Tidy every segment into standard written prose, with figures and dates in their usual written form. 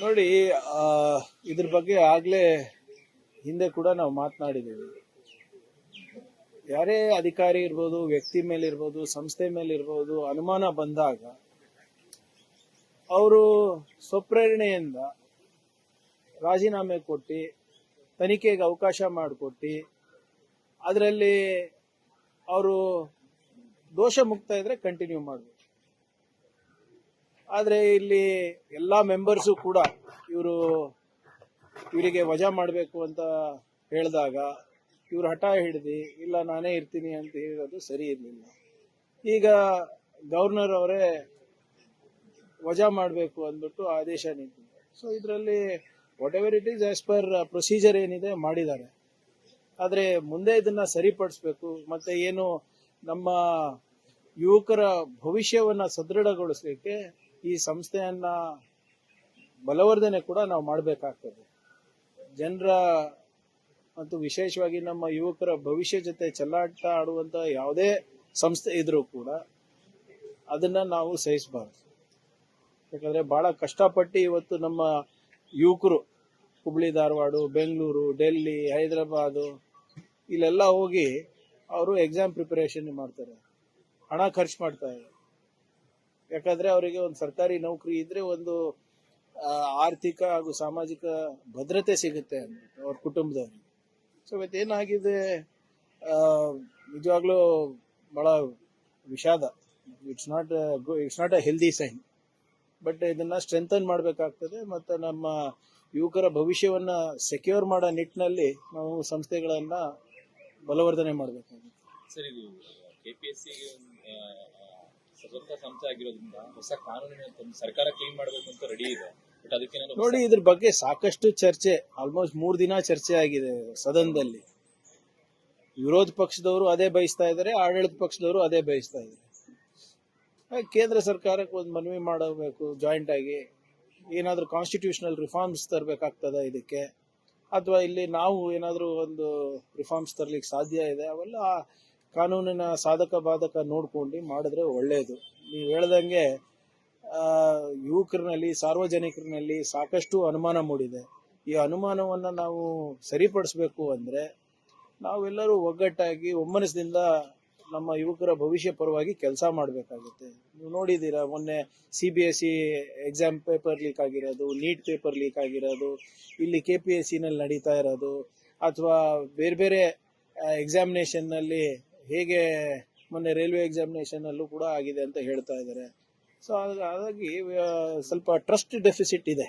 ನೋಡಿ, ಇದ್ರ ಬಗ್ಗೆ ಆಗ್ಲೇ ಹಿಂದೆ ಕೂಡ ನಾವು ಮಾತನಾಡಿದ್ದೀವಿ. ಯಾರೇ ಅಧಿಕಾರಿ ಇರ್ಬೋದು, ವ್ಯಕ್ತಿ ಮೇಲೆ ಇರ್ಬೋದು, ಸಂಸ್ಥೆ ಮೇಲೆ ಇರ್ಬೋದು, ಅನುಮಾನ ಬಂದಾಗ ಅವರು ಸ್ವಪ್ರೇರಣೆಯಿಂದ ರಾಜೀನಾಮೆ ಕೊಟ್ಟು ತನಿಖೆಗೆ ಅವಕಾಶ ಮಾಡಿಕೊಟ್ಟು ಅದರಲ್ಲಿ ಅವರು ದೋಷ ಮುಕ್ತ ಇದ್ರೆ ಕಂಟಿನ್ಯೂ ಮಾಡಬೇಕು. ಆದ್ರೆ ಇಲ್ಲಿ ಎಲ್ಲಾ ಮೆಂಬರ್ಸು ಕೂಡ ಇವರಿಗೆ ವಜಾ ಮಾಡಬೇಕು ಅಂತ ಹೇಳಿದಾಗ ಇವರು ಹಠ ಹಿಡಿದು ಇಲ್ಲ ನಾನೇ ಇರ್ತೀನಿ ಅಂತ ಹೇಳೋದು ಸರಿ ಇರಲಿಲ್ಲ. ಈಗ ಗವರ್ನರ್ ಅವರೇ ವಜಾ ಮಾಡಬೇಕು ಅಂದ್ಬಿಟ್ಟು ಆದೇಶ ನೀಡಿದ್ದಾರೆ. ಸೊ ಇದರಲ್ಲಿ what ever it is as per procedure ಏನಿದೆ ಮಾಡಿದ್ದಾರೆ. ಆದ್ರೆ ಮುಂದೆ ಇದನ್ನ ಸರಿಪಡಿಸಬೇಕು. ಮತ್ತೆ ಏನು ನಮ್ಮ ಯುವಕರ ಭವಿಷ್ಯವನ್ನ ಸದೃಢಗೊಳಿಸಲಿಕ್ಕೆ ಈ ಸಂಸ್ಥೆಯನ್ನ ಬಲವರ್ಧನೆ ಕೂಡ ನಾವು ಮಾಡಬೇಕಾಗ್ತದೆ. ಜನರ ಮತ್ತು ವಿಶೇಷವಾಗಿ ನಮ್ಮ ಯುವಕರ ಭವಿಷ್ಯ ಜೊತೆ ಚೆಲ್ಲಾಟ ಆಡುವಂತ ಯಾವುದೇ ಸಂಸ್ಥೆ ಇದ್ರೂ ಕೂಡ ಅದನ್ನ ನಾವು ಸಹಿಸಬಾರದು. ಯಾಕಂದ್ರೆ ಬಹಳ ಕಷ್ಟಪಟ್ಟು ಇವತ್ತು ನಮ್ಮ ಯುವಕರು ಹುಬ್ಳಿ, ಧಾರವಾಡ, ಬೆಂಗಳೂರು, ಡೆಲ್ಲಿ, ಹೈದರಾಬಾದ್ ಇಲ್ಲೆಲ್ಲ ಹೋಗಿ ಅವರು ಎಕ್ಸಾಮ್ ಪ್ರಿಪರೇಷನ್ ಮಾಡ್ತಾರೆ, ಹಣ ಖರ್ಚು ಮಾಡ್ತಾರೆ. ಯಾಕಂದ್ರೆ ಅವರಿಗೆ ಒಂದು ಸರ್ಕಾರಿ ನೌಕರಿ ಇದ್ರೆ ಒಂದು ಆರ್ಥಿಕ ಹಾಗೂ ಸಾಮಾಜಿಕ ಭದ್ರತೆ ಸಿಗುತ್ತೆ ಅಂದ್ಬಿಟ್ಟು ಅವ್ರ ಕುಟುಂಬದವರಿಗೆ. ಸೊ ಇವತ್ತೇನಾಗಿದೆ, ನಿಜವಾಗ್ಲೂ ಬಹಳ ವಿಷಾದ. It's not a healthy sign. But ಇದನ್ನ ಸ್ಟ್ರೆಂಥನ್ ಮಾಡಬೇಕಾಗ್ತದೆ. ಮತ್ತೆ ನಮ್ಮ ಯುವಕರ ಭವಿಷ್ಯವನ್ನ ಸೆಕ್ಯೂರ್ ಮಾಡೋ ನಿಟ್ಟಿನಲ್ಲಿ ನಾವು ಸಂಸ್ಥೆಗಳನ್ನ ಬಲವರ್ಧನೆ ಮಾಡಬೇಕಾಗುತ್ತೆ. ಸರ್, ಇದು ಕೆಪಿಎಸ್ಸಿ ಸ್ವತಂತ್ರ ಸಂಸ್ಥೆ ಆಗಿರೋದ್ರಿಂದ ಹೊಸ ಕಾನೂನಿನ ಸರ್ಕಾರ ಕ್ಲೀನ್ ಮಾಡಬೇಕು ಅಂತ ರೆಡಿ ಇದೆ. ಬಟ್ ಅದಕ್ಕೆ ನೋಡಿ, ಇದ್ರ ಬಗ್ಗೆ ಸಾಕಷ್ಟು ಚರ್ಚೆ, ಆಲ್ಮೋಸ್ಟ್ 3 ದಿನ ಚರ್ಚೆ ಆಗಿದೆ ಸದನದಲ್ಲಿ. ವಿರೋಧ ಪಕ್ಷದವರು ಅದೇ ಬಯಸ್ತಾ ಇದ್ದಾರೆ, ಆಡಳಿತ ಪಕ್ಷದವರು ಅದೇ ಬಯಸ್ತಾ ಇದ್ದಾರೆ. ಕೇಂದ್ರ ಸರ್ಕಾರಕ್ಕೆ ಒಂದು ಮನವಿ ಮಾಡಬೇಕು, ಜಾಯಿಂಟ್ ಆಗಿ ಏನಾದ್ರೂ ಕಾನ್ಸ್ಟಿಟ್ಯೂಷನಲ್ ರಿಫಾರ್ಮ್ಸ್ ತರಬೇಕಾಗ್ತದ ಇದಕ್ಕೆ, ಅಥವಾ ಇಲ್ಲಿ ನಾವು ಏನಾದ್ರೂ ಒಂದು ರಿಫಾರ್ಮ್ಸ್ ತರ್ಲಿಕ್ಕೆ ಸಾಧ್ಯ ಇದೆ, ಅವೆಲ್ಲ ಕಾನೂನಿನ ಸಾಧಕ ಬಾಧಕ ನೋಡ್ಕೊಂಡು ಮಾಡಿದ್ರೆ ಒಳ್ಳೆಯದು. ನೀವು ಹೇಳ್ದಂಗೆ ಯುವಕರಿನಲ್ಲಿ, ಸಾರ್ವಜನಿಕರಿನಲ್ಲಿ ಸಾಕಷ್ಟು ಅನುಮಾನ ಮೂಡಿದೆ. ಈ ಅನುಮಾನವನ್ನ ನಾವು ಸರಿಪಡಿಸಬೇಕು ಅಂದ್ರೆ ನಾವೆಲ್ಲರೂ ಒಗ್ಗಟ್ಟಾಗಿ ಒಮ್ಮನಸ್ಸಿನಿಂದ ನಮ್ಮ ಯುವಕರ ಭವಿಷ್ಯ ಪರವಾಗಿ ಕೆಲಸ ಮಾಡಬೇಕಾಗುತ್ತೆ. ನೀವು ನೋಡಿದ್ದೀರಾ, ಮೊನ್ನೆ CBSE ಎಕ್ಸಾಮ್ ಪೇಪರ್ ಲೀಕ್ ಆಗಿರೋದು, ನೀಟ್ ಪೇಪರ್ ಲೀಕ್ ಆಗಿರೋದು, ಇಲ್ಲಿ KPSC ನಲ್ಲಿ ನಡೀತಾ ಇರೋದು, ಅಥವಾ ಬೇರೆ ಬೇರೆ ಎಕ್ಸಾಮಿನೇಷನ್ ನಲ್ಲಿ ಹೇಗೆ ಮೊನ್ನೆ ರೈಲ್ವೆ ಎಕ್ಸಾಮಿನೇಷನ್ ಅಲ್ಲೂ ಕೂಡ ಆಗಿದೆ ಅಂತ ಹೇಳ್ತಾ ಇದ್ದಾರೆ. ಸೊ ಹಾಗಾಗಿ ಸ್ವಲ್ಪ ಟ್ರಸ್ಟ್ ಡೆಫಿಸಿಟ್ ಇದೆ,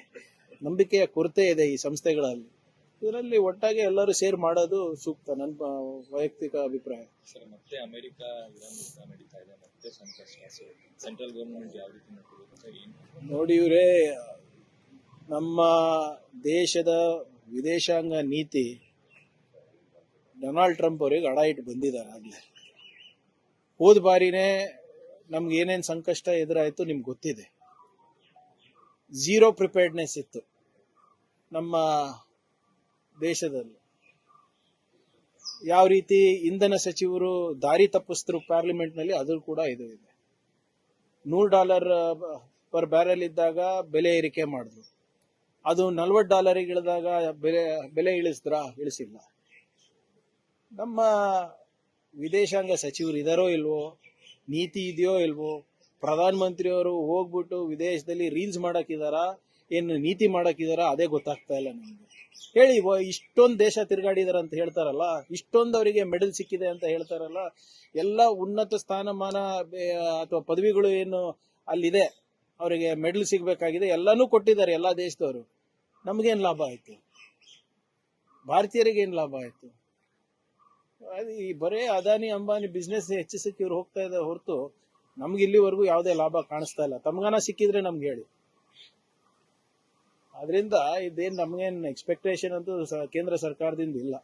ನಂಬಿಕೆಯ ಕೊರತೆ ಇದೆ ಈ ಸಂಸ್ಥೆಗಳಲ್ಲಿ. ಇದರಲ್ಲಿ ಒಟ್ಟಾಗಿ ಎಲ್ಲರೂ ಸೇರ್ ಮಾಡೋದು ಸೂಕ್ತ, ನನ್ನ ವೈಯಕ್ತಿಕ ಅಭಿಪ್ರಾಯ. ಸರ್, ಮತ್ತೆ ಅಮೆರಿಕ ಇರಾನ್ ನಡೀತಾ ಇದೆ, ಮತ್ತೆ ಸಂಕಷ್ಟ. ಸೆಂಟ್ರಲ್ ಗವರ್ನಮೆಂಟ್ ಯಾವ ರೀತಿ ನೋಡ್ಕೋಬೇಕು? ನೋಡಿ ಇವರೇ, ನಮ್ಮ ದೇಶದ ವಿದೇಶಾಂಗ ನೀತಿ ಡೊನಾಲ್ಡ್ ಟ್ರಂಪ್ ಅವರಿಗೆ ಅಡ ಇಟ್ಟು ಬಂದಿದ್ದಾರೆ ಆಗ್ಲೇ. ಹೋದ ಬಾರಿನೇ ನಮ್ಗೆ ಏನೇನ್ ಸಂಕಷ್ಟ ಎದುರಾಯ್ತು ನಿಮ್ಗೆ ಗೊತ್ತಿದೆ. ಝೀರೋ ಪ್ರಿಪೇರ್ಡ್ನೆಸ್ ಇತ್ತು ನಮ್ಮ ದೇಶದಲ್ಲಿ. ಯಾವ ರೀತಿ ಇಂಧನ ಸಚಿವರು ದಾರಿ ತಪ್ಪಿಸಿದ್ರು ಪಾರ್ಲಿಮೆಂಟ್ ನಲ್ಲಿ, ಅದು ಕೂಡ ಇದು ಇದೆ. $100 ಪರ್ ಬ್ಯಾರೆಲ್ ಇದ್ದಾಗ ಬೆಲೆ ಏರಿಕೆ ಮಾಡಿದ್ರು, ಅದು $40 ಇಳಿದಾಗ ಬೆಲೆ ಇಳಿಸಿಲ್ಲ. ನಮ್ಮ ವಿದೇಶಾಂಗ ಸಚಿವರು ಇದಾರೋ ಇಲ್ವೋ, ನೀತಿ ಇದೆಯೋ ಇಲ್ವೋ, ಪ್ರಧಾನ ಮಂತ್ರಿಯವರು ಹೋಗ್ಬಿಟ್ಟು ವಿದೇಶದಲ್ಲಿ ರೀಲ್ಸ್ ಮಾಡಕ್ಕಿದಾರ, ಏನು ನೀತಿ ಮಾಡಕ್ಕಿದಾರ, ಅದೇ ಗೊತ್ತಾಗ್ತಾ ಇಲ್ಲ ನಮ್ಗೆ. ಹೇಳಿ, ಇಷ್ಟೊಂದು ದೇಶ ತಿರುಗಾಡಿದಾರ ಅಂತ ಹೇಳ್ತಾರಲ್ಲ, ಇಷ್ಟೊಂದು ಅವರಿಗೆ ಮೆಡಲ್ ಸಿಕ್ಕಿದೆ ಅಂತ ಹೇಳ್ತಾರಲ್ಲ, ಎಲ್ಲ ಉನ್ನತ ಸ್ಥಾನಮಾನ ಅಥವಾ ಪದವಿಗಳು ಏನು ಅಲ್ಲಿದೆ, ಅವರಿಗೆ ಮೆಡಲ್ ಸಿಗ್ಬೇಕಾಗಿದೆ, ಎಲ್ಲಾನು ಕೊಟ್ಟಿದ್ದಾರೆ ಎಲ್ಲಾ ದೇಶದವರು. ನಮ್ಗೇನ್ ಲಾಭ ಆಯ್ತು? ಭಾರತೀಯರಿಗೆ ಏನ್ ಲಾಭ ಆಯ್ತು? ಈ ಬರೇ ಅದಾನಿ ಅಂಬಾನಿ ಬಿಸ್ನೆಸ್ ಹೆಚ್ಚಿಸಕ್ಕೆ ಇವ್ರು ಹೋಗ್ತಾ ಇದ್ದಾರೆ ಹೊರತು ನಮ್ಗೆ ಇಲ್ಲಿವರೆಗೂ ಯಾವುದೇ ಲಾಭ ಕಾಣಿಸ್ತಾ ಇಲ್ಲ. ತಮ್ಗಾನ ಸಿಕ್ಕಿದ್ರೆ ನಮ್ಗೆ ಹೇಳಿ. ಆದ್ರಿಂದ ಇದೇನ್ ನಮ್ಗೇನ್ ಎಕ್ಸ್ಪೆಕ್ಟೇಷನ್ ಅಂತೂ ಕೇಂದ್ರ ಸರ್ಕಾರದಿಂದ ಇಲ್ಲ.